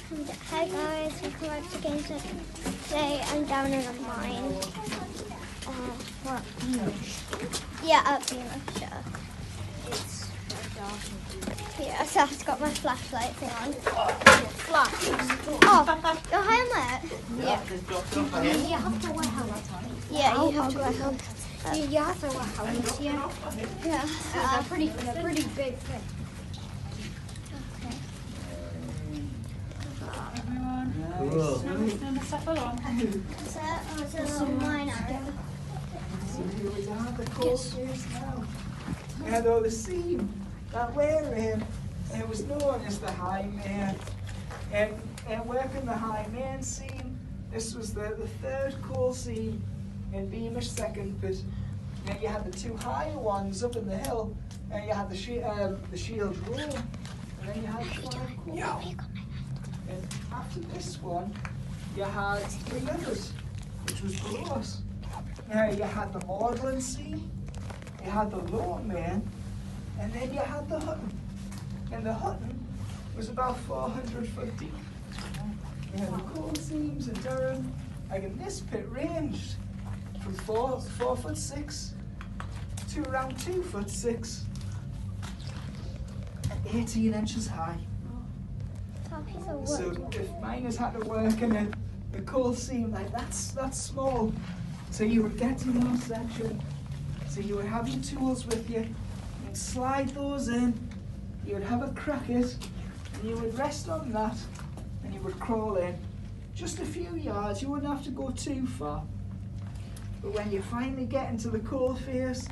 Hi guys, welcome back to Games Tech. Today I'm down in a mine. What? Yeah, at Beamish. It's yeah, so I've got my flashlight thing on. Flash. Oh, your helmet? Yeah. You have to wear helmets on. Yeah, you have to wear helmet. You have to wear helmets, yeah. Yeah. They're pretty big thing. Cool. And though the seam that we're in, it was known as the high main. And working the high main seam, this was the third coal seam in Beamish second pit. And you had the two higher ones up in the hill, and you had the shield room, and then you had the coal. And after this one, you had three others, which was below us. Now you had the Magdalen seam, you had the lower main, and then you had the Hutton. And the Hutton was about 400 foot deep. You had the coal seams in Durham, like in this pit, ranged from 4'6" to around 2'6", and 18 inches high. So if miners had to work in a coal seam like that's small, so you would get to your section, so you would have your tools with you, and slide those in, you would have a crack it, and you would rest on that, and you would crawl in. Just a few yards, you wouldn't have to go too far. But when you finally get into the coal face,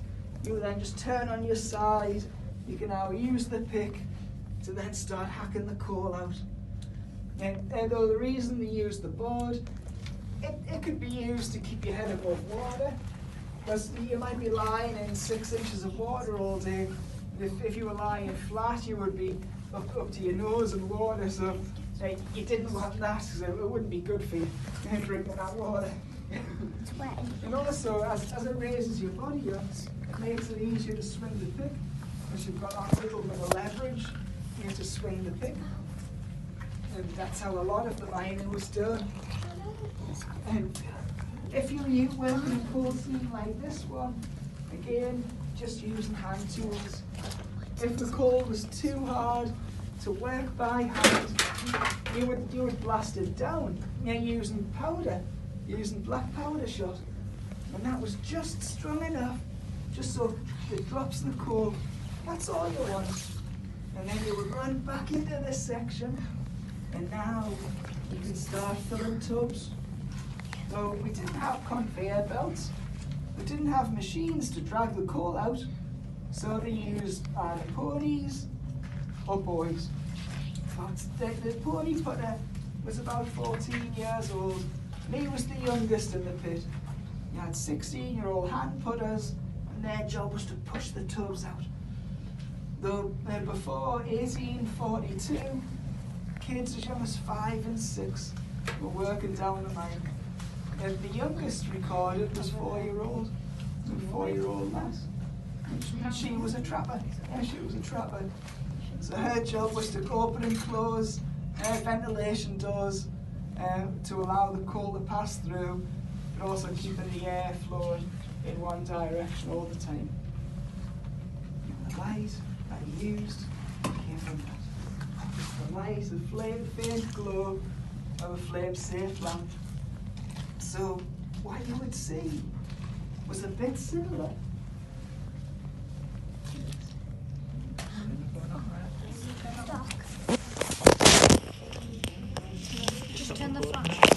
you would then just turn on your side, you can now use the pick to then start hacking the coal out. And though the reason they use the board, it could be used to keep your head above water, because you might be lying in 6 inches of water all day. If you were lying flat, you would be up to your nose in water, so you didn't want that, because it wouldn't be good for you drinking that water. And also, as it raises your body up, it makes it easier to swing the pick, because you've got that little bit of leverage here to swing the pick. And that's how a lot of the mining was done. And if you were working a coal seam like this one, again, just using hand tools. If the coal was too hard to work by hand, you would blast it down. Using powder, using black powder shot. And that was just strong enough, just so it drops the coal. That's all you want. And then you would run back into this section, and now you can start filling tubs. So we didn't have conveyor belts. We didn't have machines to drag the coal out. So they used either ponies or boys. But the pony putter was about 14 years old, and he was the youngest in the pit. You had 16-year-old hand putters, and their job was to push the tubs out. Though before 1842, kids as young as 5 and 6 were working down the mine. And the youngest recorded was 4-year-old, a 4-year-old lass. And she was a trapper. Yeah, she was a trapper. So her job was to open and close ventilation doors to allow the coal to pass through, but also keeping the air flowing in one direction all the time. And the light that he used came from that. The light, the faint glow of a flame-safe lamp. So what you would see was a bit similar. Just turn the flash.